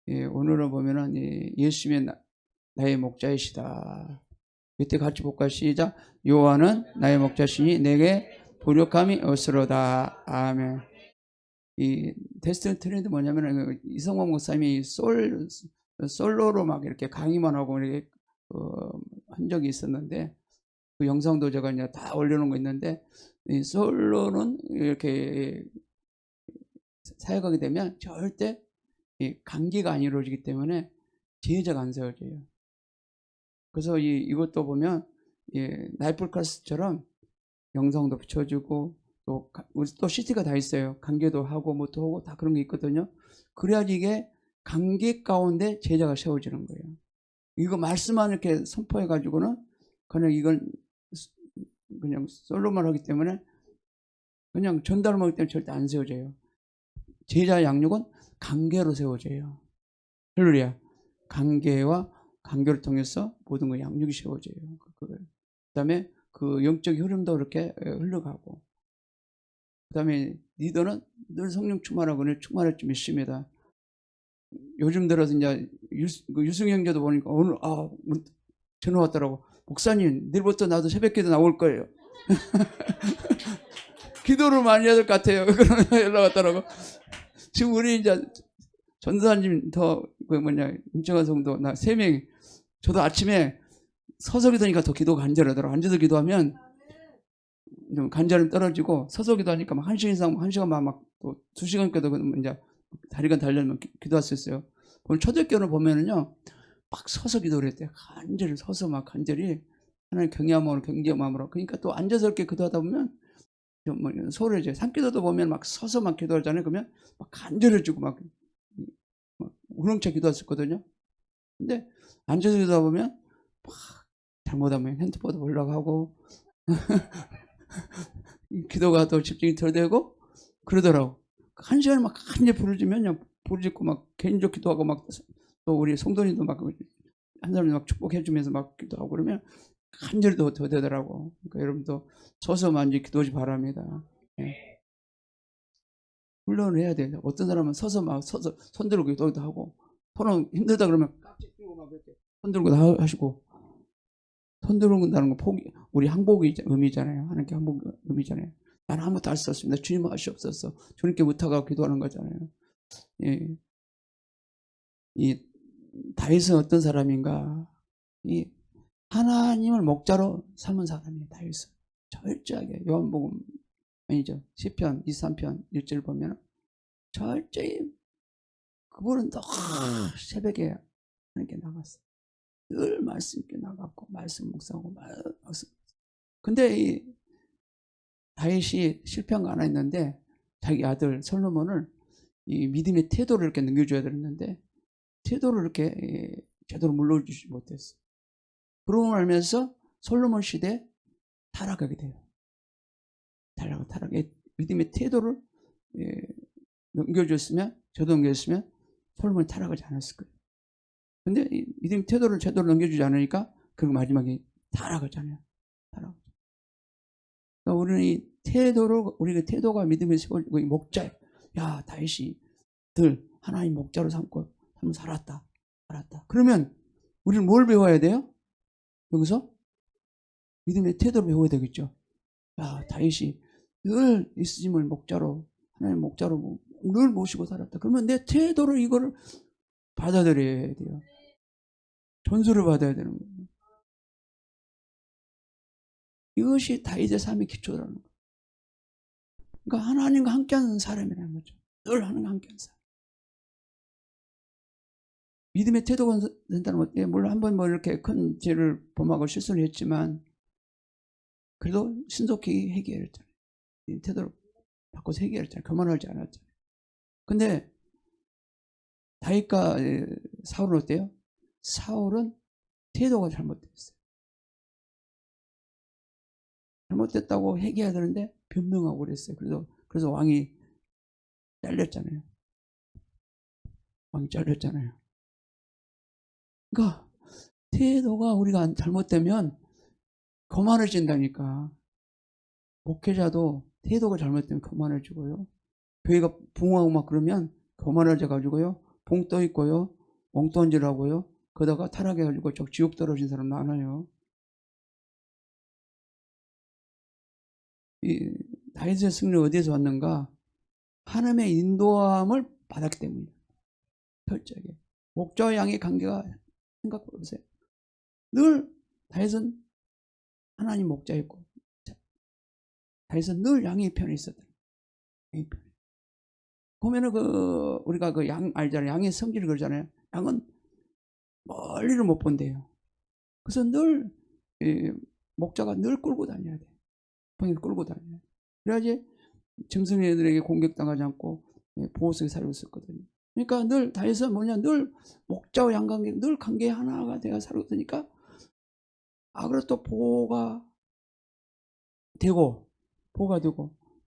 오늘은 보면은 예수님의 나의 목자이시다. 이때 같이 볼까요? 시작. 여호와는 나의 목자시니 내게 부족함이 없으로다. 아멘. 이 데스티니 트렌드 뭐냐면은 이성광 목사님이 솔로로 막 이렇게 강의만 하고 이렇게 한 적이 있었는데, 그 영상도 제가 이제 다 올려놓은 거 있는데, 이 솔로는 이렇게 사역하게 되면 절대 관계가 안 이루어지기 때문에 제자가 안 세워져요. 그래서 이것도 보면 나이플 클래스처럼 영상도 붙여주고 또 CT가 다 있어요. 관계도 하고 뭐도 하고 다 그런 게 있거든요. 그래야지 이게 관계 가운데 제자가 세워지는 거예요. 이거 말씀만 이렇게 선포해 가지고는 그냥 이건 그냥 솔로만 하기 때문에 그냥 전달만 하기 때문에 절대 안 세워져요. 제자 양육은 관계로 세워져요. 할렐루야. 관계를 통해서 모든 거 양육이 세워져요. 그 다음에 그 영적 흐름도 그렇게 흘러가고, 그 다음에 리더는 늘 성령 충만하고 충만할 줄 믿습니다. 요즘 들어서 이제 유승 형제도 보니까 오늘 전화 왔더라고. 목사님, 내일부터 나도 새벽기도 나올 거예요. 기도를 많이 해야 될 것 같아요. 그런 연락 왔더라고. 지금 우리 이제 전도사님 임정환 성도 나 3명. 저도 아침에 서서 기도하니까 더 기도가 간절하더라고. 앉아서 기도하면 좀 간절함이 떨어지고, 서서 기도하니까 막 1시간 이상, 1시간 막 또 2시간까지도 이제 다리가 달려면 기도할 수 있어요. 오늘 초대교회를 보면은요, 막 서서 기도를 했대요. 간절히 서서 막 간절히 하나님 경외함으로 경계함으로. 그러니까 또 앉아서 이렇게 기도하다 보면 좀 소리를 이제 산기도도 보면 막 서서 막 기도하잖아요. 그러면 막 간절해지고 막 우렁차 기도할 수 있거든요. 근데 앉아서 기도하다 보면 막 잘못하면 핸드폰도 올라가고 기도가 더 집중이 덜 되고 그러더라고. 1시간에 막 간절히 부르짖으면 부르짖고 막 개인적 기도하고 막 또 우리 성도님도 막 한 사람이 막 축복해주면서 막 기도하고 그러면 간절히 더 되더라고. 그러니까 여러분도 서서만 이제 기도하지 바랍니다. 예. 훈련을 해야 돼요. 어떤 사람은 서서 손 들고 기도도 하고, 손은 힘들다 그러면 깍지 끼고 막 이렇게 손 들고 하시고. 손 들는다는 건 우리 항복의 의미잖아요. 하나님께 항복 의미잖아요. 나는 아무것도 할 수 없습니다. 주님 하시옵소서. 주님께 부탁하고 기도하는 거잖아요. 예. 이 다윗은 어떤 사람인가? 이 하나님을 목자로 삼은 사람이에요. 다윗은 철저하게. 요한복음 아니죠. 시편 23편 1절 보면 철저히 그분은 또 새벽에 하나님께 나갔어. 늘 말씀께 나갔고 말씀 묵상하고 말씀. 근데 이 다윗이 실패한 거 하나 있는데, 자기 아들 솔로몬을 이 믿음의 태도를 이렇게 넘겨줘야 되는데 태도를 이렇게 제대로 물러주지 못했어. 그러고 나면서 솔로몬 시대에 타락하게 돼요. 타락. 믿음의 태도를 넘겨줬으면, 저도 넘겨줬으면 솔로몬이 타락하지 않았을 거예요. 근데 이 믿음의 태도를 제대로 넘겨주지 않으니까 그 마지막에 타락하잖아요. 타락. 그러니까 우리는 우리의 태도가 믿음의 세워지고, 이 목자, 야, 다윗이 하나님 목자로 삼고 살았다. 그러면 우리는 뭘 배워야 돼요? 여기서 믿음의 태도를 배워야 되겠죠. 야, 다윗이 늘 예수님을 목자로, 하나님 목자로 늘 모시고 살았다. 그러면 내 태도로 이거를 받아들여야 돼요. 전수를 받아야 되는 거예요. 이것이 다윗의 삶의 기초라는 거예요. 그러니까 하나님과 함께하는 사람이라는 거죠. 늘 하나님과 함께하는 사람. 믿음의 태도가 된다는 것, 물론 한번 이렇게 큰 죄를 범하고 실수를 했지만 그래도 신속히 해결했잖아요. 태도를 바꿔서 해결했잖아요. 교만하지 않았잖아요. 근데 다윗과 사울은 어때요? 사울은 태도가 잘못됐어요. 잘못됐다고 회개해야 되는데 변명하고 그랬어요. 그래서 왕이 잘렸잖아요. 그러니까 태도가 우리가 잘못되면 거만해진다니까. 목회자도 태도가 잘못되면 거만해지고요. 교회가 붕하고 막 그러면 거만해져 가지고요. 봉 떠 있고요. 엉뚱한 짓 하고요. 그러다가 타락해가지고 저 지옥 떨어진 사람 많아요. 이 다윗의 승리 어디에서 왔는가? 하나님의 인도함을 받았기 때문이에요. 철저하게. 목자와 양의 관계가 생각해보세요. 늘 다윗은 하나님 목자였고 다윗은 늘 양의 편에 있었다. 양의 편에. 보면은 우리가 그 양 알잖아요. 양의 성질을 그러잖아요. 양은 멀리를 못 본대요. 그래서 늘 목자가 늘 끌고 다녀야 돼. 방에를 끌고 다녀야 돼. 그래야지 짐승애들에게 공격당하지 않고 보호 속에 살고 있었거든요. 그러니까 늘 다윗은 뭐냐, 늘 목자와 양 관계, 늘 관계 하나가 되어 살고 있으니까 그래서 또 보호가 되고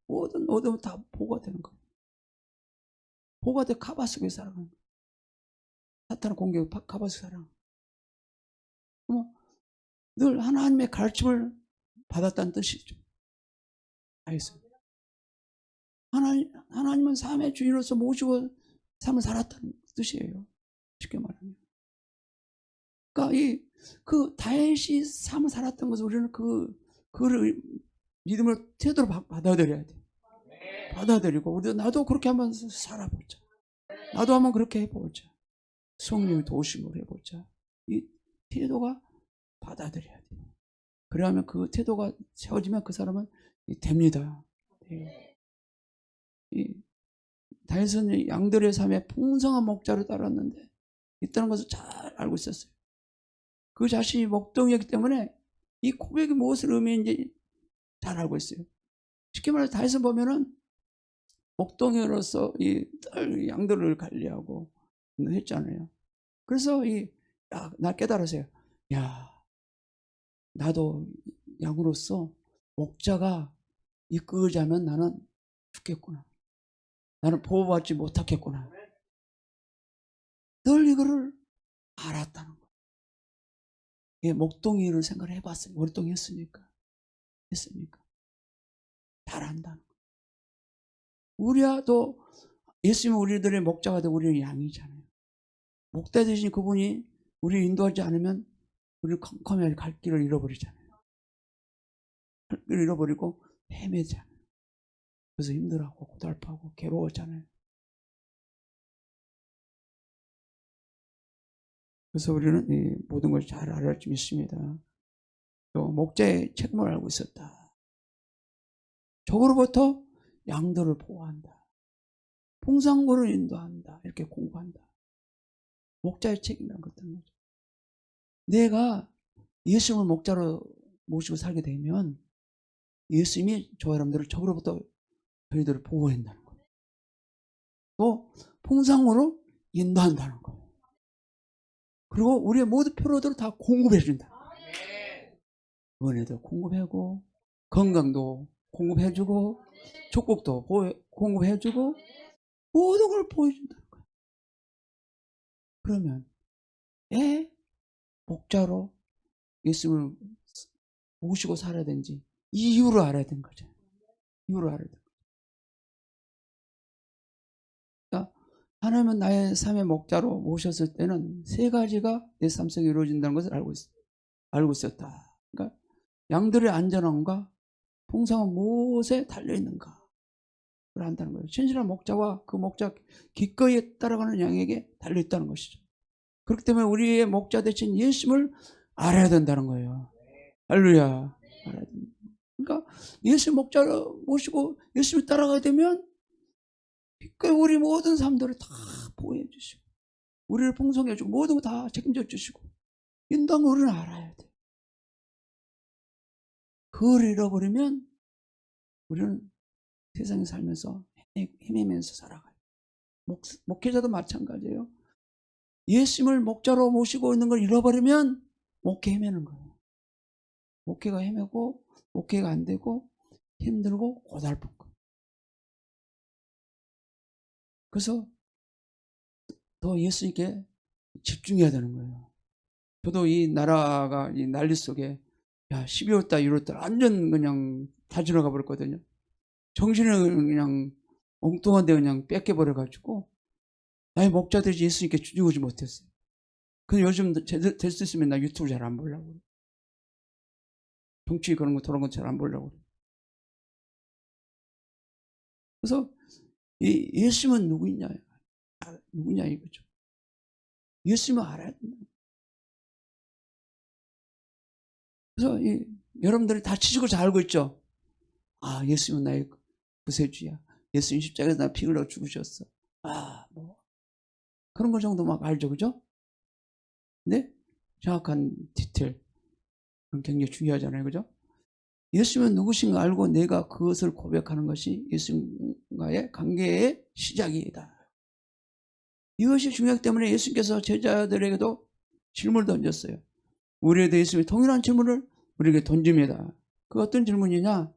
모든 어둠은 다 보호가 되는 거예요. 보호가 돼 카바 속에 살아가는 거예요. 사탄의 공격 카바 속에 살아가는 거예요. 늘 하나님의 가르침을 받았다는 뜻이죠. 다윗은 하나님은 삶의 주인으로서 모시고 삶을 살았다는 뜻이에요. 쉽게 말하면. 그러니까 그 다윗이 삶을 살았던 것을 우리는 그를 믿음을 태도로 받아들여야 돼. 받아들이고 우리도 나도 그렇게 한번 살아보자. 나도 한번 그렇게 해보자. 성령의 도심을 해보자. 이 태도가 받아들여야 돼. 그러면 그 태도가 세워지면 그 사람은 됩니다. 다윗은 양들의 삶에 풍성한 목자를 따랐는데 있다는 것을 잘 알고 있었어요. 그 자신이 목동이었기 때문에 이 고백이 무엇을 의미인지 잘 알고 있어요. 쉽게 말해서 다윗을 보면은 목동이로서 이 양들을 관리하고 했잖아요. 그래서 나 깨달으세요. 야, 나도 양으로서 목자가 이끌자면 나는 죽겠구나. 나는 보호받지 못하겠구나. 늘 이거를 알았다는 거예요. 목동이를 생각을 해봤어요. 월동이 했습니까? 잘 안다는 거예요. 우리야도 예수님은 우리들의 목자가 되고 우리는 양이잖아요. 목자 대신 그분이 우리를 인도하지 않으면 우리를 컴컴하게 갈 길을 잃어버리잖아요. 갈 길을 잃어버리고 헤매잖아요. 그래서 힘들어하고 고달파하고 괴로웠잖아요. 그래서 우리는 이 모든 걸 잘 알을 줄 믿습니다. 또 목자의 책임을 알고 있었다. 적으로부터 양들을 보호한다. 풍성고를 인도한다. 이렇게 공부한다. 목자의 책임이라는 것들은 거죠. 내가 예수님을 목자로 모시고 살게 되면 예수님이 저 여러분들을 적으로부터 저희들을 보호한다는 거예요. 또 풍성으로 인도한다는 거예요. 그리고 우리의 모든 필요들을 다 공급해 준다. 은혜도 공급하고 건강도 공급해주고 축복도 공급해주고 모든 걸 보여준다는 거예요. 그러면 목자로 예수님을 모시고 살아야 되는지 이유를 알아야 되는 거죠. 이유를 알아야 되는 거죠. 그러니까 하나님은 나의 삶의 목자로 모셨을 때는 세 가지가 내 삶 속에 이루어진다는 것을 알고 있었다. 그러니까 양들의 안전함과 풍성한 무엇에 달려있는가 를 안다는 거예요. 신실한 목자와 그 목자 기꺼이 따라가는 양에게 달려있다는 것이죠. 그렇기 때문에 우리의 목자 대신 예수님을 알아야 된다는 거예요. 할렐루야. 그러니까 예수 목자로 모시고 예수를 따라가게 되면 기꺼이 우리 모든 삶들을 다 보호해 주시고 우리를 풍성해 주고 모든 거 다 책임져 주시고 인도하는 우리는 알아야 돼. 그걸 잃어버리면 우리는 세상에 살면서 헤매면서 살아가요. 목회자도 마찬가지예요. 예수님을 목자로 모시고 있는 걸 잃어버리면 목회 헤매는 거예요. 목회가 헤매고 목회가 안 되고 힘들고 고달픈 거예요. 그래서 더 예수님께 집중해야 되는 거예요. 저도 이 나라가 이 난리 속에 12월달 1월달 완전 그냥 다 지나가 버렸거든요. 정신을 그냥 엉뚱한 데 그냥 뺏겨버려가지고 나의 목자들이 예수님께 죽이지 못했어요. 근데 요즘 될 수 있으면 나 유튜브 잘 안 보려고 그래. 정치 그런 거 저런 거 잘 안 보려고 그래. 그래서 이 예수님은 누구냐 이거죠. 예수님을 알아야 된다. 그래서 여러분들이 다 지식을 잘 알고 있죠. 아, 예수님은 나의 구세주야. 예수님 십자가에서 나 피 흘려 죽으셨어. 아, 뭐 그런 거 정도 막 알죠, 그죠? 근데 정확한 디테일 그건 굉장히 중요하잖아요, 그죠? 예수님은 누구신가 알고 내가 그것을 고백하는 것이 예수님과의 관계의 시작이다. 이것이 중요하기 때문에 예수님께서 제자들에게도 질문을 던졌어요. 우리에 대해 예수님이 동일한 질문을 우리에게 던집니다. 그 어떤 질문이냐?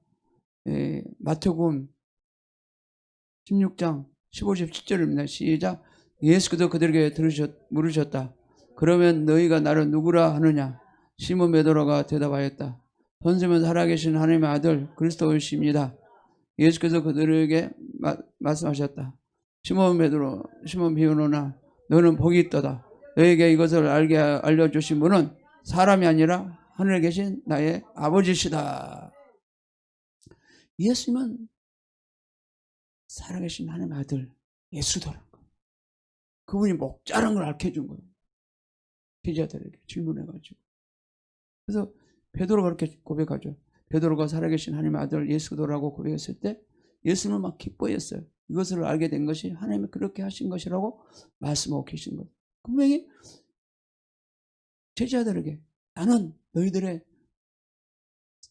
마태복음 16장 15, 17절입니다. 시작. 예수께서 그들에게 물으셨다. 그러면 너희가 나를 누구라 하느냐? 시몬 베드로가 대답하였다. 선생님은 살아계신 하나님의 아들 그리스도이십니다. 예수께서 그들에게 말씀하셨다. 시몬 베드로, 시몬 비오노나 너는 복이 있도다. 너에게 이것을 알려주신 분은 사람이 아니라 하늘에 계신 나의 아버지시다. 예수님은 살아계신 하나님의 아들 예수더라는 거예요. 그분이 목자라는 걸 알려준 거예요. 제자들에게 질문해가지고. 그래서 베드로가 그렇게 고백하죠. 베드로가 살아계신 하나님의 아들 예수더라고 고백했을 때 예수는 막 기뻐했어요. 이것을 알게 된 것이 하나님이 그렇게 하신 것이라고 말씀하고 계신 거예요. 분명히 제자들에게 나는 너희들의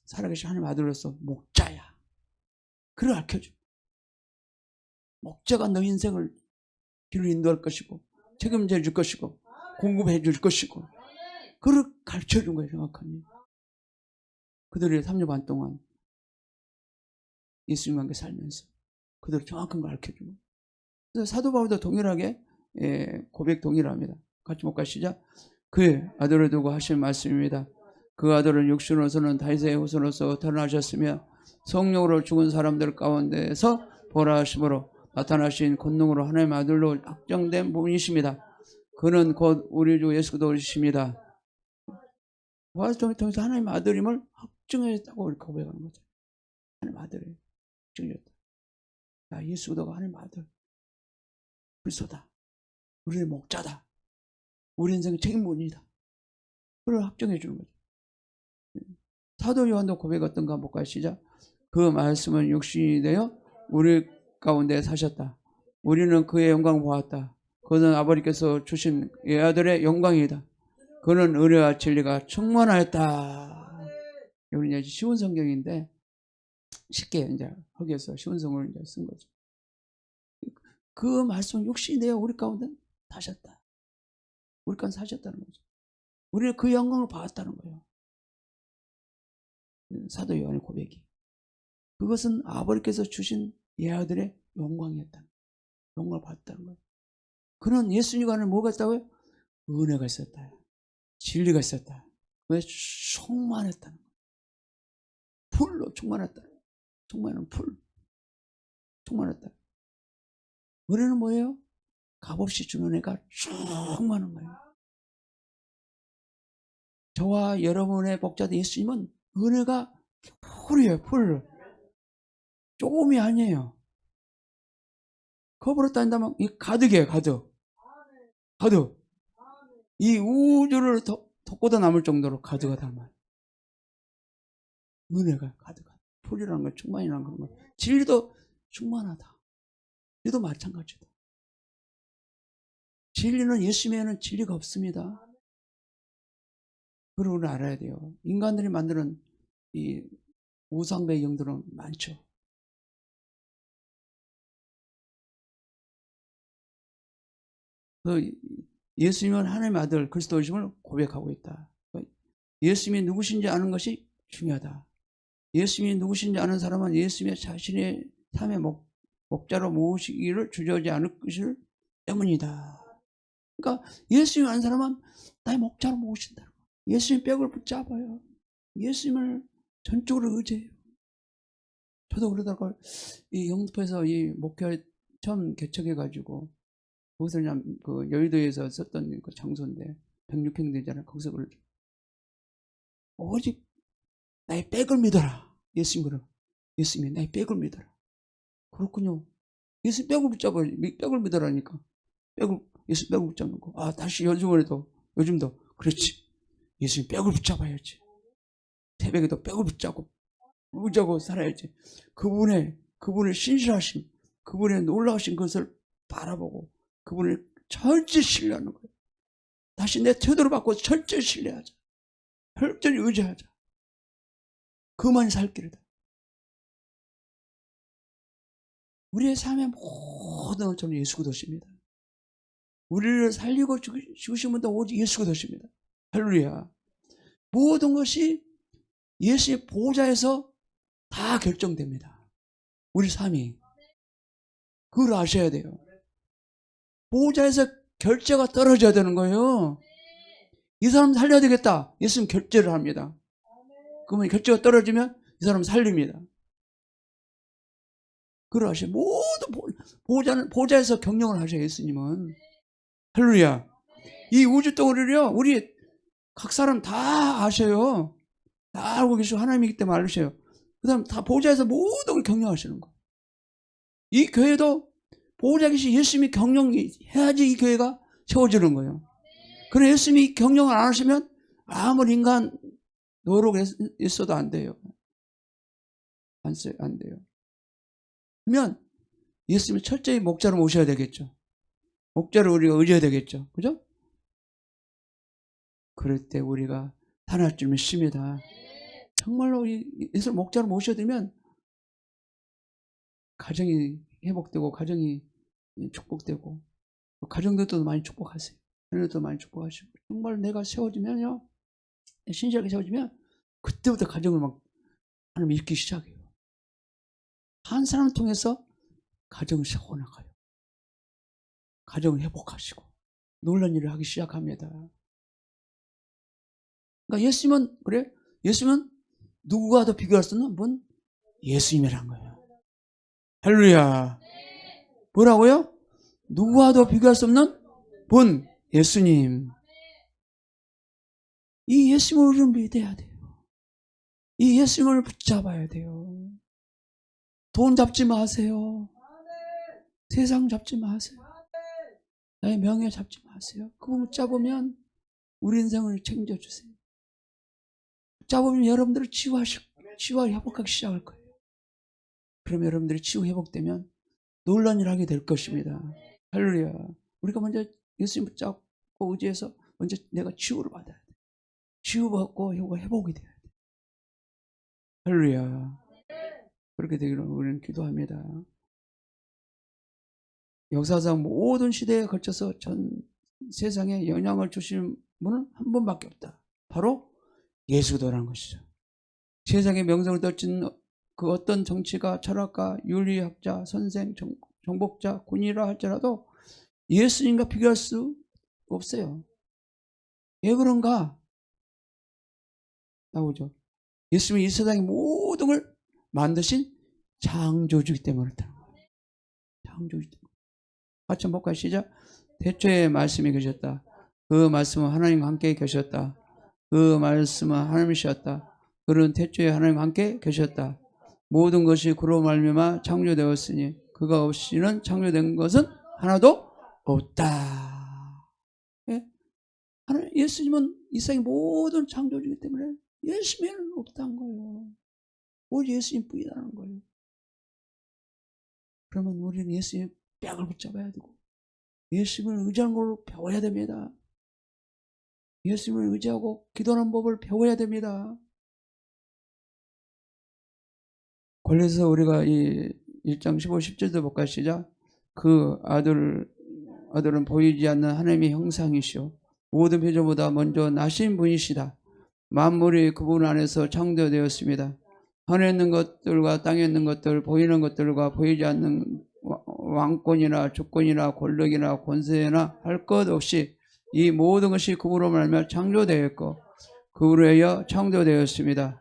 살아계신 하나님의 아들로서 목자야. 그걸 알려줘. 목자가 너 인생을 길을 인도할 것이고 책임져 줄 것이고 공급해 줄 것이고 그걸 가르쳐 준 거예요. 정확하니. 그들이 3년 반 동안 예수님과 함께 살면서 그들을 정확한 걸 가르쳐 준 거예요. 그래서 사도 바울도 동일하게 고백 동일합니다. 같이 못 가시죠? 그의 아들을 두고 하신 말씀입니다. 그 아들은 육신으로서는 다윗의 후손으로서 태어나셨으며 성령으로 죽은 사람들 가운데서 보라하심으로 나타나신 권능으로 하나님의 아들로 확정된 분이십니다. 그는 곧 우리 주 예수 그리스도이십니다. 부활을 통해서 하나님의 아들임을 확증했다고 이렇게 고백하는 거죠. 하나님의 아들을 확증했다. 야, 예수 그리스도가 하나님의 아들 그리스도다. 우리의 목자다. 우리 인생의 책임분이다. 그걸 확정해 주는 거죠. 사도 요한도 고백 어떤가 볼까요? 시작. 그 말씀은 육신이 되어 우리 가운데 사셨다. 우리는 그의 영광을 보았다. 그는 아버지께서 주신 아들의 영광이다. 그는 은혜와 진리가 충만하였다. 여기 이제 쉬운 성경인데 쉽게 이제 거기에서 쉬운 성을 이제 쓴 거죠. 그 말씀은 육신이 되어 우리 가운데 사셨다. 우리 가운데 사셨다는 거죠. 우리는 그 영광을 봤다는 거예요. 사도 요한의 고백이. 그것은 아버지께서 주신 예아들의 영광이었다는 거예요. 영광을 봤다는 거예요. 그는 예수님과 는 뭐가 있다고요? 은혜가 있었다. 진리가 있었다. 왜 충만했다는 거예요. 풀로 충만했다. 충만한 풀. 충만했다. 은혜는 뭐예요? 값없이 주는 애가 충만한 거예요. 저와 여러분의 목자들 예수님은 은혜가 풀이에요. 풀. 조금이 아니에요. 거꾸로 따진다면 이 가득이에요. 가득. 가득. 이 우주를 덮고도 남을 정도로 가득하 담아요. 은혜가 가득하다. 풀이라는 건 충만이라는 건 진리도 충만하다. 진리도 마찬가지다. 진리는 예수님에는 진리가 없습니다. 그걸 우리는 알아야 돼요. 인간들이 만드는 이 우상배의 영들은 많죠. 예수님은 하나님의 아들 그리스도이심을 고백하고 있다. 예수님이 누구신지 아는 것이 중요하다. 예수님이 누구신지 아는 사람은 예수님의 자신의 삶의 목자로 모시기를 주저하지 않을 것을 때문이다. 그러니까 예수님 아는 사람은 나의 목자로 모신다. 예수님 벽을 붙잡아요. 예수님을 전적으로 의지해요. 저도 그러다가 이 영등포에서 이 목회 처음 개척해가지고 거기서 그냥 그 여의도에서 썼던 그 장소인데 106평 되잖아요. 거기서 그러죠. 오직 나의 백을 믿어라. 예수님 그럼. 예수님이 나의 백을 믿어라. 그렇군요. 예수님 백을 붙잡아요. 백을 믿어라니까. 예수 백을 붙잡는 거. 아, 다시 요즘도 그렇지. 예수님 백을 붙잡아야지. 새벽에도 백을 붙잡고 살아야지. 그분의 신실하심, 그분의 놀라우신 것을 바라보고 그분을 철저히 신뢰하는 거예요. 다시 내 태도를 바꿔 철저히 신뢰하자. 철저히 의지하자. 그만이 살 길이다. 우리의 삶의 모든 것은 예수 그리스도십니다. 우리를 살리고 죽으신 분도 오직 예수 그리스도십니다. 할렐루야. 모든 것이 예수의 보좌에서 다 결정됩니다. 우리 삶이. 그걸 아셔야 돼요. 보좌에서 결제가 떨어져야 되는 거예요. 이 사람 살려야 되겠다. 예수님 결제를 합니다. 그러면 결제가 떨어지면 이 사람 살립니다. 그걸 아셔야 모든 보좌에서 경영을 하셔요. 예수님은. 할렐루야. 이 우주 덩어리를요, 우리 각 사람 다 아셔요. 다 알고 계시고 하나님이기 때문에 알으셔요. 그 다음 다 보좌에서 모든 걸 경영하시는 거예요. 이 교회도 보좌 계신 예수님이 경영해야지 이 교회가 세워지는 거예요. 그래 예수님이 경영을 안 하시면 아무리 인간 노력을 있어도 안 돼요. 안 돼요. 그러면 예수님이 철저히 목자로 모셔야 되겠죠. 목자를 우리가 의지해야 되겠죠. 그죠? 그럴 때 우리가 하나님 줄 믿습니다. 정말로 예수를 목자로 모셔드리면 가정이 회복되고 가정이 축복되고 가정들도 많이 축복하세요. 하나님도 많이 축복하시고 정말 내가 세워지면요, 신실하게 세워지면 그때부터 가정을 막 하나님 일으키기 시작해요. 한 사람을 통해서 가정을 세워나가요. 가정을 회복하시고 놀란 일을 하기 시작합니다. 그러니까 예수님은 그래? 예수님은 누구와도 비교할 수 없는 분? 예수님이란 거예요. 할렐루야. 뭐라고요? 누구와도 비교할 수 없는 분, 예수님. 이 예수님을 우리는 믿어야 돼요. 이 예수님을 붙잡아야 돼요. 돈 잡지 마세요. 세상 잡지 마세요. 나의 명예 잡지 마세요. 그거 붙잡으면 우리 인생을 책임져주세요. 붙잡으면 여러분들을 치유와 회복하기 시작할 거예요. 그러면 여러분들이 치유 회복되면 놀란 일을 하게 될 것입니다. 할렐루야. 우리가 먼저 예수님 붙잡고 의지해서 먼저 내가 치유를 받아야 돼. 치유받고 회복이 돼야 돼. 할렐루야. 그렇게 되기를 우리는 기도합니다. 역사상 모든 시대에 걸쳐서 전 세상에 영향을 주시는 분은 한 분밖에 없다. 바로 예수도라는 것이죠. 세상의 명성을 떨친 그 어떤 정치가, 철학가, 윤리학자, 선생, 정복자, 군이라 할지라도 예수님과 비교할 수 없어요. 왜 그런가? 나오죠. 예수님이 이 세상의 모든 걸 만드신 창조주이기 때문에 그렇다는 거예요. 창조주이기 때문에. 같이 한번 볼까요? 시작. 태초에 말씀이 계셨다. 그 말씀은 하나님과 함께 계셨다. 그 말씀은 하나님이셨다. 그는 태초에 하나님과 함께 계셨다. 모든 것이 그로 말미암아 창조되었으니 그가 없이는 창조된 것은 하나도 없다. 예? 예수님은 이 세상의 모든 창조주이기 때문에 예수님은 없다는 거예요. 오직 예수님 뿐이라는 거예요. 그러면 우리는 예수님의 뼈를 붙잡아야 되고 예수님을 의지하는 걸로 배워야 됩니다. 예수님을 의지하고 기도하는 법을 배워야 됩니다. 그래서 우리가 이 1장 15, 10절도 볼까요? 시작. 그 아들은 보이지 않는 하나님의 형상이시오. 모든 표적보다 먼저 나신 분이시다. 만물이 그분 안에서 창조되었습니다. 하늘에 있는 것들과 땅에 있는 것들, 보이는 것들과 보이지 않는 왕권이나 주권이나 권력이나 권세나 할 것 없이 이 모든 것이 그분으로 말미암아 창조되었고 그분으로 하여 창조되었습니다.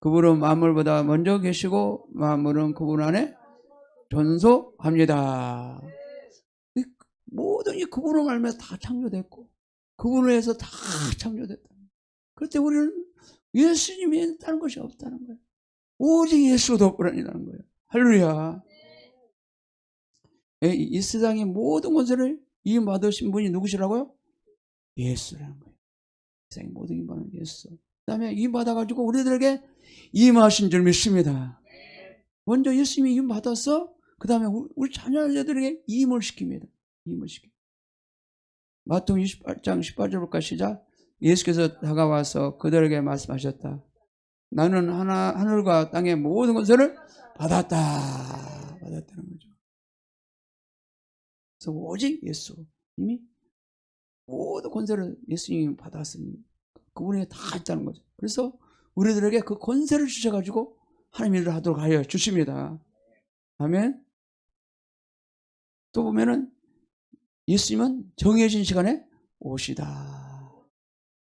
그분은 만물보다 먼저 계시고 만물은 그분 안에 존속합니다. 모든 이 그분을 말미암아 다 창조됐고 그분을 해서 다 창조됐다. 그럴 때 우리는 예수님이 다른 것이 없다는 거예요. 오직 예수 덕분이라는 거예요. 할렐루야. 이 세상의 모든 권세를 이임받으신 분이 누구시라고요? 예수라는 거예요. 세상의 모든 임받은 예수. 그 다음에 임받아가지고 우리들에게 임하신 줄 믿습니다. 먼저 예수님이 임받아서 그 다음에 우리 자녀들에게 임을 시킵니다. 임을 시킵니다. 마태복음 28장 18절 볼까 시작. 예수께서 다가와서 그들에게 말씀하셨다. 나는 하늘과 땅의 모든 권세를 받았다. 받았다는 거죠. 그래서 오직 예수 이미 모든 권세를 예수님이 받았으니 그분에게 다 있다는 거죠. 그래서 우리들에게 그 권세를 주셔가지고 하나님 일을 하도록 하여 주십니다. 아멘. 또 보면은 예수님은 정해진 시간에 오시다.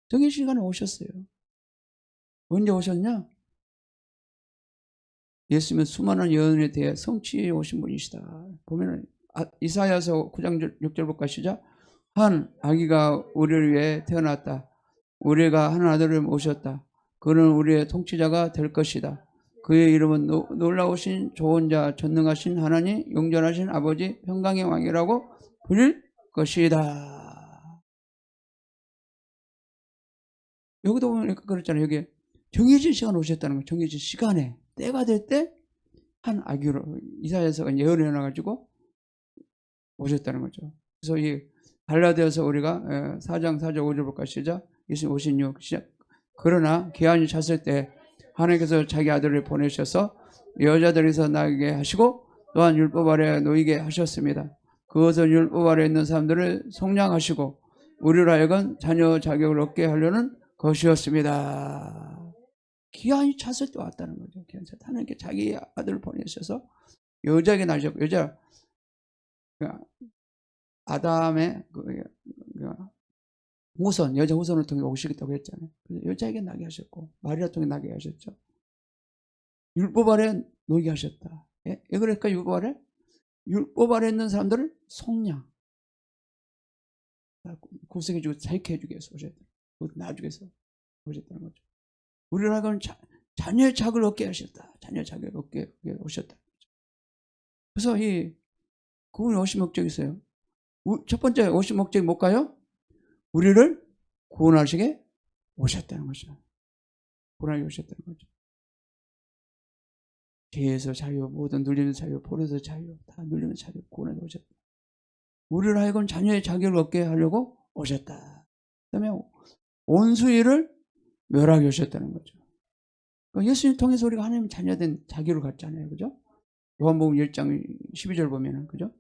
정해진 시간에 오셨어요. 언제 오셨냐? 예수님은 수많은 예언에 대해 성취해 오신 분이시다. 보면은 이사야서 9장 6절 볼까 시작. 한 아기가 우리를 위해 태어났다. 우리가 한 아들을 모셨다. 그는 우리의 통치자가 될 것이다. 그의 이름은 놀라우신 좋은 자, 전능하신 하나님, 용전하신 아버지, 평강의 왕이라고 부를 것이다. 여기도 보면 그렇잖아요. 여기 정해진 시간 오셨다는 거예요. 정해진 시간에 때가 될 때 한 아기로 이사야서가 예언을 해놔가지고 오셨다는 거죠. 그래서 이 갈라디아서 우리가 4장 4절 5절 볼까 시작. 예수님 56 시작. 그러나 기한이 찼을 때 하나님께서 자기 아들을 보내셔서 여자들에서 나게 하시고 또한 율법 아래 놓이게 하셨습니다. 그것은 율법 아래 있는 사람들을 속량하시고 우리로 하여금 자녀 자격을 얻게 하려는 것이었습니다. 기한이 찼을 때 왔다는 거죠. 기한이 찼을 때 하나님께 자기 아들을 보내셔서 여자에게 나셨고 여자 아담의 후손, 여자 후손을 통해 오시겠다고 했잖아요. 그래서 여자에게 나게 하셨고 마리아 통해 나게 하셨죠. 율법 아래 놓이게 하셨다. 예? 왜 그럴까? 율법 아래? 율법 아래 있는 사람들을 속량 구속해주고 자유케해주기 위해서 오셨다. 나주기 위해서 오셨다는 거죠. 우리를 하여금 자녀의 자격을 얻게 하셨다. 자녀의 자격을 얻게 오셨다. 그래서 그분이 오신 목적이 있어요. 첫 번째 오신 목적이 뭘까요? 우리를 구원하시게 오셨다는 거죠. 구원하게 오셨다는 거죠. 죄에서 자유, 모든 눌리는 자유, 포로에서 자유, 다 눌리는 자유, 구원하게 오셨다. 우리를 하여금 자녀의 자격을 얻게 하려고 오셨다. 그 다음에 온수일을 멸하게 오셨다는 거죠. 예수님 통해서 우리가 하나님 자녀된 자격을 갖잖아요. 그죠? 요한복음 1장 12절 보면은, 그죠?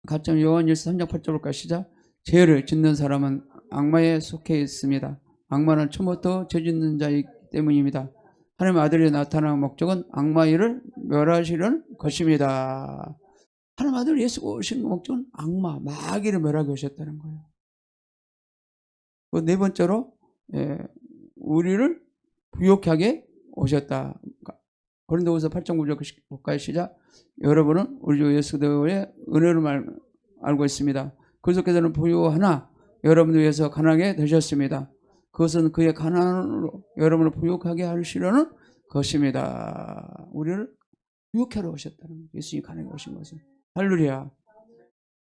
가점 요한일서 3장 8절 볼까 시작. 죄를 짓는 사람은 악마에 속해 있습니다. 악마는 처음부터 죄 짓는 자이기 때문입니다. 하나님의 아들이 나타난 목적은 악마 일을 멸하시려는 것입니다. 하나님 아들 예수가 오신 목적은 악마, 마귀를 멸하게 오셨다는 거예요. 네 번째로 우리를 부욕하게 오셨다. 고린도후서 8장 9절 볼까요? 시작. 여러분은 우리 주 예수 그리스도의 은혜를 알고 있습니다. 그리스도께서는 부유하나 여러분을 위해서 가난하게 되셨습니다. 그것은 그의 가난으로 여러분을 부욕하게 하시려는 것입니다. 우리를 부욕하러 오셨다는 거예요. 예수님이 가난하게 오신 것은. 할렐루야.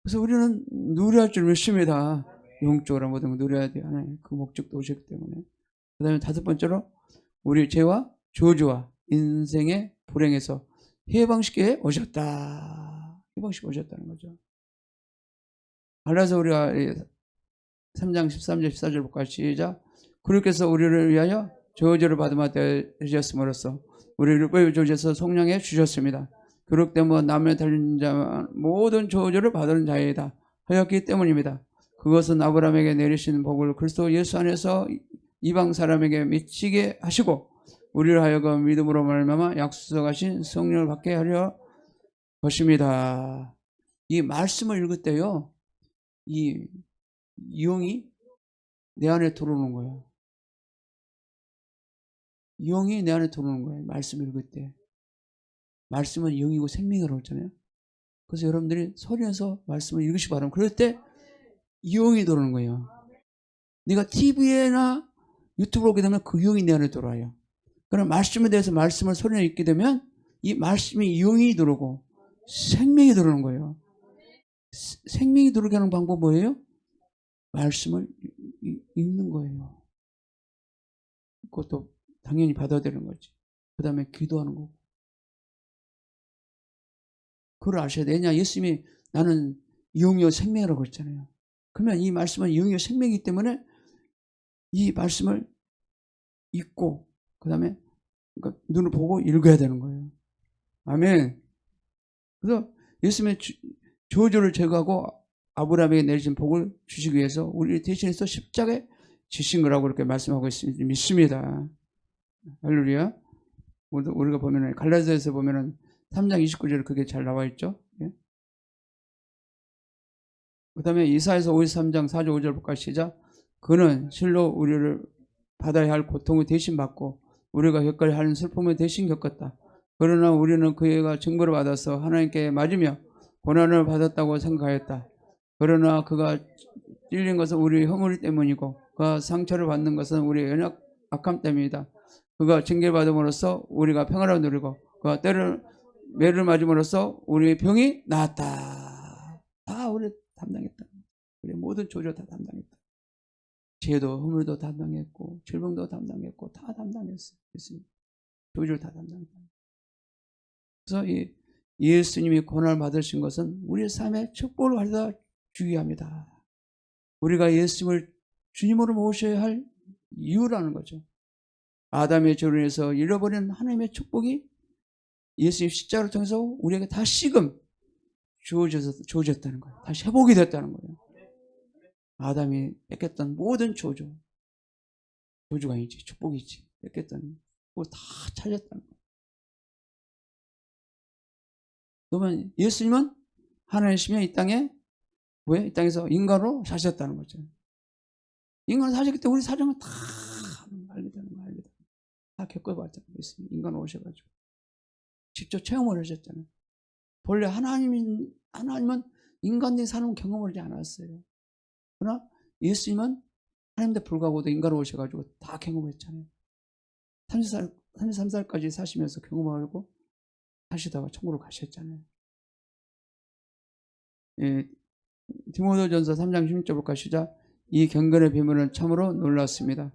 그래서 우리는 누려할 줄 믿습니다. 영적으로 모든 걸 누려야 돼요. 그 목적도 오셨기 때문에. 그 다음에 다섯 번째로 우리 죄와 저주와 인생의 불행에서 해방시켜 오셨다. 해방시켜 오셨다는 거죠. 알아서 우리가 3장 13절 14절 볼까요? 시작. 그리스도께서 우리를 위하여 저주를 받음아 되셨음으로써 우리를 율법의 저주에서 속량해 주셨습니다. 그렇기 때문에 남에 달린 자 모든 저주를 받은 자이다 하였기 때문입니다. 그것은 아브라함에게 내리신 복을 그리스도 예수 안에서 이방 사람에게 미치게 하시고 우리를 하여금 믿음으로 말미암아 약속하신 성령을 받게 하려 것입니다. 이 말씀을 읽을 때요, 이 영이 내 안에 들어오는 거예요. 영이 내 안에 들어오는 거예요. 말씀을 읽을 때. 말씀은 영이고 생명이라고 했잖아요. 그래서 여러분들이 소리내서 말씀을 읽으시기 바랍니다. 그럴 때 유흥이 들어오는 거예요. 네가 TV나 유튜브로 오게 되면 그 유흥이 내 안에 들어와요. 그럼 말씀에 대해서 말씀을 소리내 읽게 되면 이 말씀이 유흥이 들어오고 생명이 들어오는 거예요. 생명이 들어오게 하는 방법 뭐예요? 말씀을 읽는 거예요. 그것도 당연히 받아야 되는 거지. 그 다음에 기도하는 거고. 그걸 아셔야 돼. 왜냐, 예수님이 나는 영이요 생명이라고 그랬잖아요. 그러면 이 말씀은 영이요 생명이기 때문에 이 말씀을 읽고 그 다음에 그러니까 눈을 보고 읽어야 되는 거예요. 아멘. 그래서 예수님의 저주를 제거하고 아브라함에게 내리신 복을 주시기 위해서 우리 대신해서 십자가에 지신 거라고 그렇게 말씀하고 있습니다. 믿습니다. 할렐루야. 우리가 보면은 갈라디아서에서 보면은 3장 29절에 그게 잘 나와 있죠. 예? 그 다음에 이사야서 53장 4절 5절 볼까요? 시작. 그는 실로 우리를 받아야 할 고통을 대신 받고 우리가 겪어야 하는 슬픔을 대신 겪었다. 그러나 우리는 그가 징벌을 받아서 하나님께 맞으며 고난을 받았다고 생각하였다. 그러나 그가 찔린 것은 우리의 허물 때문이고 그가 상처를 받는 것은 우리의 연약함 때문이다. 그가 징계받음으로써 우리가 평화를 누리고 그가 매를 맞음으로써 우리의 병이 나았다. 다 우리 담당했다. 우리 모든 조조 다 담당했다. 죄도 허물도 담당했고 질병도 담당했고 다 담당했어요. 조주를 다 담당했다. 그래서 이 예수님이 고난을 받으신 것은 우리의 삶에 축복을 가져다 주기 합니다. 우리가 예수님을 주님으로 모셔야 할 이유라는 거죠. 아담의 죄로 인해서 잃어버린 하나님의 축복이 예수님 십자가를 통해서 우리에게 다시금 주어졌다는 거예요. 다시 회복이 됐다는 거예요. 아담이 뺏겼던 모든 조주가 아니지 축복이지 뺏겼던 그걸 다 찾았다는 거예요. 그러면 예수님은 하나님이시며 이 땅에 왜? 이 땅에서 인간으로 사셨다는 거죠. 인간으로 사셨기 때문에 우리 사정은 다 알게 되는 거예요. 다 겪어봤잖아요. 예수님 인간으로 오셔가지고 직접 체험을 하셨잖아요. 본래 하나님은 인간들이 사는 경험을 하지 않았어요. 그러나 예수님은 하나님한테 불구하고도 인간으로 오셔가지고 다 경험했잖아요. 33살까지 사시면서 경험하고 하시다가 천국으로 가셨잖아요. 예, 디모데전서 3장 16절 볼까 시작. 이 경건의 비밀은 참으로 놀랐습니다.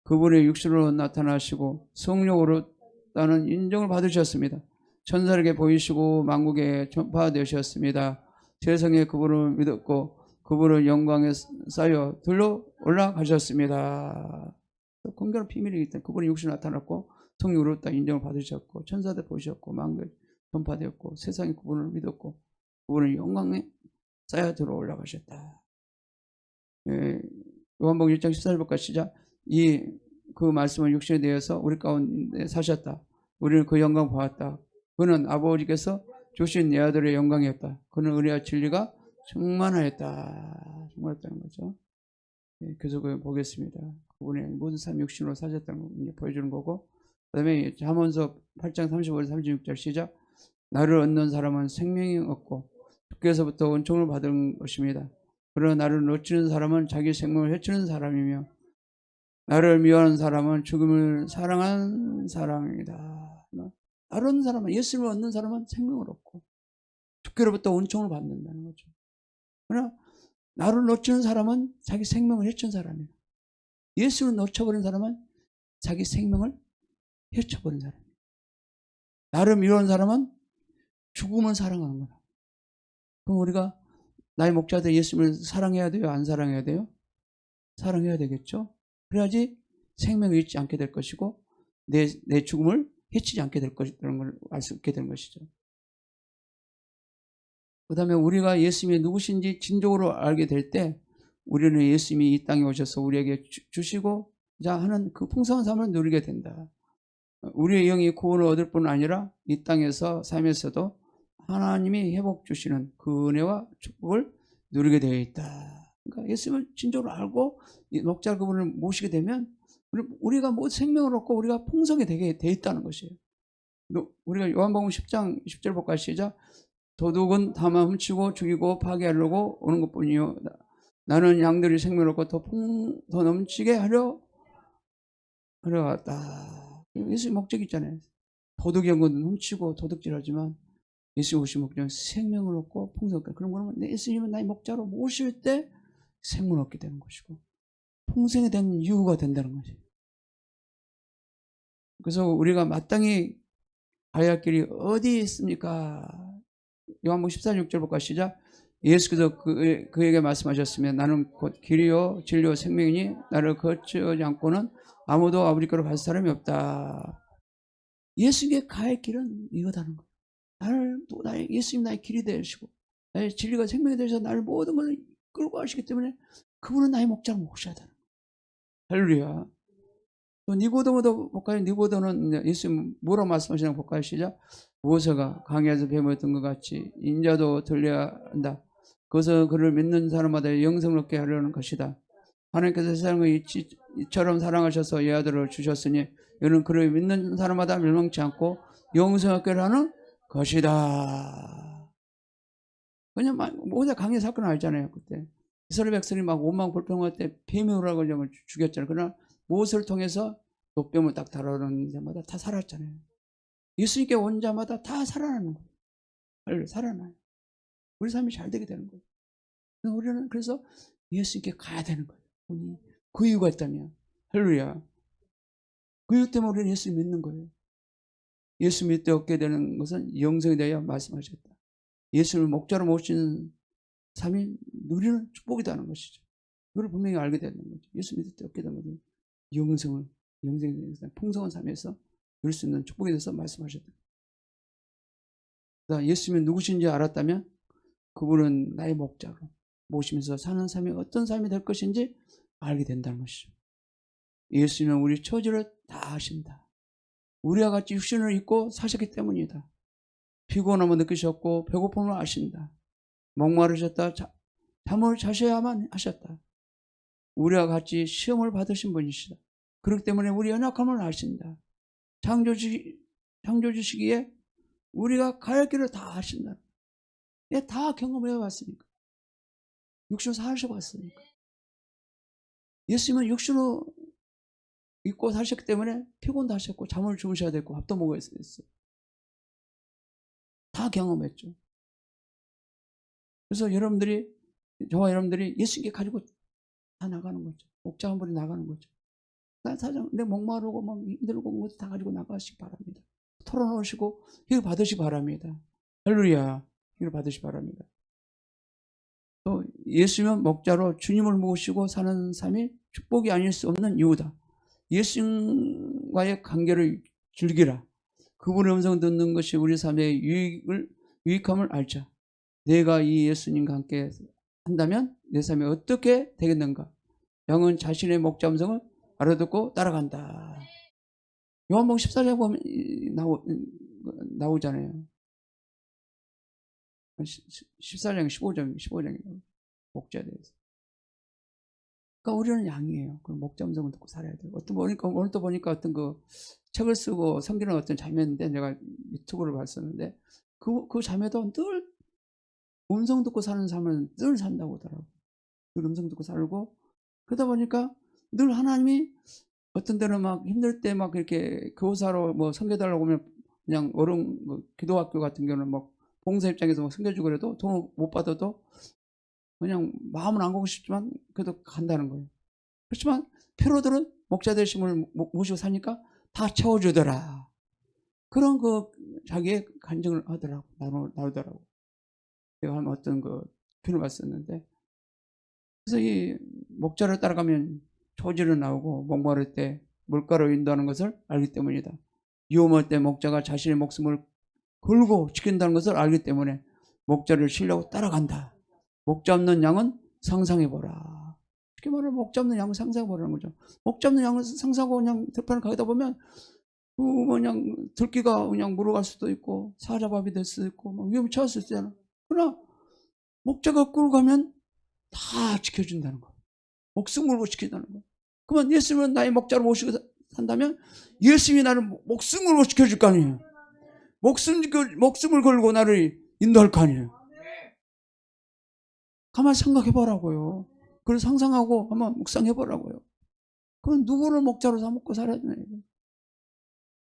그분의 육신으로 나타나시고 성령으로 따는 인정을 받으셨습니다. 천사에게 보이시고 만국에 전파되셨습니다. 세상에 그분을 믿었고 그분을 영광에 쌓여 들러 올라가셨습니다. 경건의 비밀이기 때문에 그분이 육신으로 나타났고 성령으로 따 인정을 받으셨고 천사들 보이셨고 만국에 전파되었고 세상에 그분을 믿었고 그분을 영광에 쌓여 들어 올라가셨다. 요한복음 1장 14절부터 시작. 그 말씀은 육신에 대해서 우리 가운데 사셨다. 우리는 그 영광 보았다. 그는 아버지께서 주신 내 아들의 영광이었다. 그는 은혜와 진리가 충만하였다. 충만했다는 거죠. 계속 보겠습니다. 그분의 모든 삶 육신으로 사셨다는 걸 보여주는 거고, 그 다음에 잠언서 8장 35절 36절 시작. 나를 얻는 사람은 생명이 얻고 주께서부터 은총을 받은 것입니다. 그러나 나를 놓치는 사람은 자기 생명을 해치는 사람이며 나를 미워하는 사람은 죽음을 사랑한 사람이다. 나를 얻는 사람은 예수님을 얻는 사람은 생명을 얻고 주께로부터 은총을 받는다는 거죠. 그러나 나를 놓치는 사람은 자기 생명을 해친 사람이에요. 예수를 놓쳐버린 사람은 자기 생명을 해쳐버린 사람이에요. 나를 미워하는 사람은 죽음을 사랑하는 거다. 그럼 우리가 나의 목자들 예수님을 사랑해야 돼요? 안 사랑해야 돼요? 사랑해야 되겠죠? 그래야지 생명을 잃지 않게 될 것이고 내 죽음을 해치지 않게 될 것이라는 걸 알 수 있게 되는 것이죠. 그 다음에 우리가 예수님이 누구신지 진정으로 알게 될 때 우리는 예수님이 이 땅에 오셔서 우리에게 주시고 하는 그 풍성한 삶을 누리게 된다. 우리의 영이 구원을 얻을 뿐 아니라 이 땅에서 삶에서도 하나님이 회복 주시는 그 은혜와 축복을 누리게 되어 있다. 그러니까 예수님을 진정으로 알고 목자 그분을 모시게 되면 우리가 뭐 생명을 얻고 우리가 풍성히 되게 돼 있다는 것이에요. 우리가 요한복음 10장 10절 볼까요? 시작. 도둑은 다만 훔치고 죽이고 파괴하려고 오는 것뿐이요. 나는 양들이 생명을 얻고 더 넘치게 하려 왔다. 예수의 목적이 있잖아요. 도둑이 한 건 훔치고 도둑질하지만 예수 오신 목적은 생명을 얻고 풍성하게. 그런 거는 예수님은 나의 목자로 모실 때 생명을 얻게 되는 것이고 풍성이 된 이유가 된다는 거지. 그래서 우리가 마땅히 가야 할 길이 어디 있습니까? 요한복음 14장 6절 볼까? 시작. 예수께서 그에게 말씀하셨으면 나는 곧 길이요 진리요 생명이니 나를 거치지 않고는 아무도 아버지께로 갈 사람이 없다. 예수님께 가야 할 길은 이거다는 거예요. 예수님 나의 길이 되시고 나의 진리가 생명이 되셔서 나를 모든 걸 끌고 가시기 때문에 그분은 나의 목자로 모셔야 되는 거예요. 할렐루야. 또 니고데모도 볼까요? 니고데모는 예수님 뭐라고 말씀하시나 볼까요? 시작. 모세가 강야에서 뱀을 든 것 같이 인자도 들려야 한다. 그것은 그를 믿는 사람마다 영생을 얻게 하려는 것이다. 하나님께서 세상을 이처럼 사랑하셔서 이 아들을 주셨으니 이는 그를 믿는 사람마다 멸망치 않고 영생을 얻게 하는 것이다. 그냥 모세 강야 사건 알잖아요. 그때 이스라엘 백성이 막 원망 불평할 때 뱀이 오라고 죽였잖아요. 그러나 모세를 통해서 노뱀을 딱 다루는 데마다 다 살았잖아요. 예수님께 온 자마다 다 살아나는 거예요. 살아나요. 우리 삶이 잘 되게 되는 거예요. 우리는 그래서 예수님께 가야 되는 거예요. 그 이유가 있다면. 할렐루야. 그 이유 때문에 우리는 예수 믿는 거예요. 예수 믿되 얻게 되는 것은 영생에 대하여 말씀하셨다. 예수를 목자로 모시는 삶이 누리는 축복이라는 것이죠. 그걸 분명히 알게 되는 거죠. 예수 믿을 때 얻게 되는 것은 영생의 풍성한 삶에서 누릴 수 있는 축복에 대해서 말씀하셨다. 예수님이 누구신지 알았다면 그분은 나의 목자로 모시면서 사는 삶이 어떤 삶이 될 것인지 알게 된다는 것이죠. 예수님은 우리 처지를 다 아신다. 우리와 같이 육신을 입고 사셨기 때문이다. 피곤함을 느끼셨고 배고픔을 아신다. 목마르셨다. 잠을 자셔야만 하셨다. 우리와 같이 시험을 받으신 분이시다. 그렇기 때문에 우리 연약함을 아신다. 창조주시기에 우리가 가야 할 길을 다 아신다. 다 경험해 왔으니까. 육신으로 사셔봤으니까. 예수님은 육신으로 입고 사셨기 때문에 피곤도 하셨고 잠을 주무셔야 되고 밥도 먹어야 했어요. 다 경험했죠. 그래서 저와 여러분들이 예수님께 가지고 다 나가는 거죠. 목자 한 분이 나가는 거죠. 내 목마르고 막 힘들고 뭐 다 가지고 나가시기 바랍니다. 털어놓으시고 힘을 받으시기 바랍니다. 할렐루야. 힘을 받으시기 바랍니다. 또 예수님은 목자로 주님을 모시고 사는 삶이 축복이 아닐 수 없는 이유다. 예수님과의 관계를 즐기라. 그분의 음성 듣는 것이 우리 삶의 유익함을 알자. 내가 이 예수님과 함께 한다면 내 삶이 어떻게 되겠는가? 양은 자신의 목자 음성을 알아듣고 따라간다. 요한복음 14장 보면 나오잖아요. 14장, 15장에 목자에 대해서. 그러니까 우리는 양이에요. 그 목자 음성을 듣고 살아야 돼요. 오늘 또 보니까 어떤 그 책을 쓰고 섬기는 어떤 자매인데 내가 유튜브를 봤었는데 그 자매도 늘 음성 듣고 사는 삶을 늘 산다고 하더라고요. 늘 음성 듣고 살고 그러다 보니까 늘 하나님이 어떤 때는 막 힘들 때 막 이렇게 교사로 뭐 섬겨달라고 하면 그냥 뭐 기도학교 같은 경우는 막 봉사 입장에서 막 섬겨주고 그래도 돈 못 받아도 그냥 마음은 안 가고 싶지만 그래도 간다는 거예요. 그렇지만 표로들은 목자 되심을 모시고 사니까 다 채워주더라. 그런 자기의 간증을 하더라고. 나오더라고. 제가 한 어떤 표를 봤었는데 그래서 이 목자를 따라가면 초지를 나오고 목마를 때 물가로 인도하는 것을 알기 때문이다. 위험할 때 목자가 자신의 목숨을 걸고 지킨다는 것을 알기 때문에 목자를 신뢰하고 따라간다. 목자 없는 양은 상상해보라. 쉽게 말하면 목자 없는 양은 상상해보라는 거죠. 목자 없는 양을 상상하고 그냥 들판을 가다 보면 그냥 들기가 그냥 물어갈 수도 있고 사자밥이 될 수도 있고 막 위험에 처할 수 있잖아. 그러나 목자가 끌고 가면 다 지켜준다는 거예요. 목숨 걸고 지킨다는 거예요. 그러면 예수님은 나의 목자로 모시고 산다면 예수님이 나를 목숨 걸고 지켜줄 거 아니에요. 목숨을 걸고 나를 인도할 거 아니에요. 가만히 생각해 보라고요. 그걸 상상하고 한번 묵상해 보라고요. 그건 누구를 목자로 삼고 살아야 되나 이거.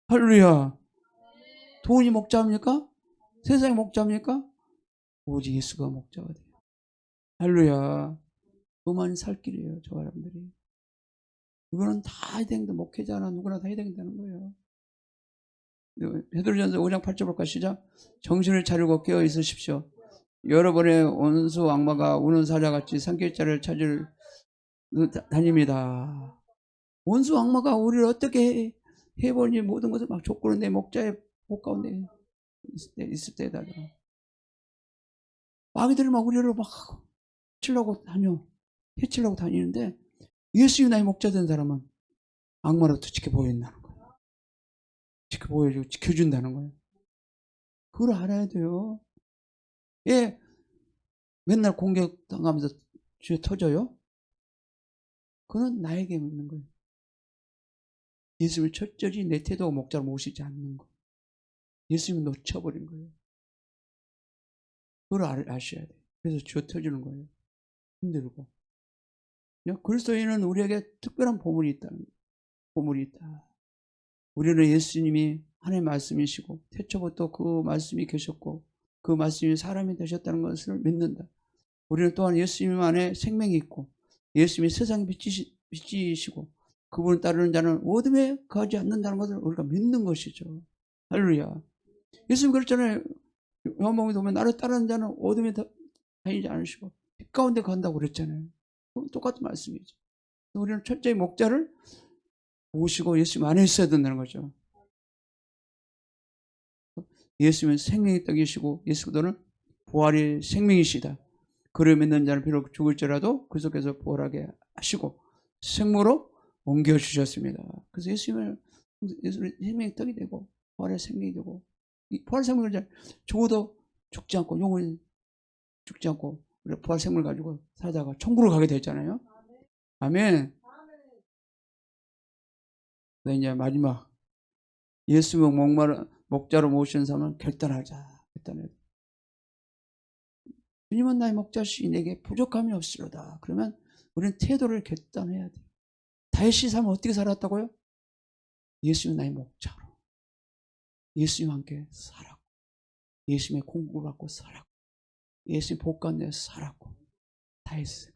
할렐루야. 돈이 목자입니까? 세상이 목자입니까? 오직 예수가 목자가 돼요. 할렐루야. 그만 살 길이에요, 저 사람들이. 이거는 다 해야 되는데, 목회자나 누구나 다 해야 된다는 거예요. 베드로전서 5장 8절 볼까? 시작. 정신을 차리고 깨어 있으십시오. 여러분의 원수 악마가 우는 사자같이 산길자를 찾을 다닙니다. 원수 악마가 우리를 어떻게 해보니 모든 것을 막 족구는 내 목자의 복 가운데 있을 때다가 마귀들이 막 우리를 막 해치려고 다니는데 예수님 나의 목자 된 사람은 악마로부터 지켜보인다는 거예요. 지켜보여주고 지켜준다는 거예요. 그걸 알아야 돼요. 예, 맨날 공격당하면서 쥐어 터져요? 그건 나에게 묻는 거예요. 예수님을 철저히 내 태도가 목자로 모시지 않는 거. 예수님을 놓쳐버린 거예요. 그걸 아셔야 돼요. 그래서 쥐어 터지는 거예요. 힘들고. 그리스도인은 우리에게 특별한 보물이 있다는 거예요. 보물이 있다. 우리는 예수님이 하나님의 말씀이시고 태초부터 그 말씀이 계셨고 그 말씀이 사람이 되셨다는 것을 믿는다. 우리는 또한 예수님 안에 생명이 있고 예수님이 세상의 빛이시고 그분을 따르는 자는 어둠에 거하지 않는다는 것을 우리가 믿는 것이죠. 할렐루야. 예수님 그랬잖아요. 요한복음에 보면 나를 따르는 자는 어둠에 다니지 않으시고 빛 가운데 간다고 그랬잖아요. 똑같은 말씀이죠. 우리는 철저히 목자를 모시고 예수님 안에 있어야 된다는 거죠. 예수님은 생명의 떡이시고 예수 그리스도는 부활의 생명이시다. 그를 믿는 자는 비록 죽을지라도 그 속에서 부활하게 하시고 생명으로 옮겨주셨습니다. 그래서 예수님은 생명의 떡이 되고 부활의 생명이 되고 부활 생명을 죽어도 죽지 않고 영원히 죽지 않고 부활 생명을 가지고 살다가 천국으로 가게 됐잖아요. 아멘. 이제 마지막 예수님 목자로 모시는 사람은 결단하자. 결단해야 돼. 주님은 나의 목자시니 내게 부족함이 없으로다. 그러면 우리는 태도를 결단해야 돼. 다윗이 삶을 어떻게 살았다고요? 예수님 나의 목자로. 예수님과 함께 살았고 예수님의 공급을 받고 살았고 예수님 복 가운데 살았고 다윗은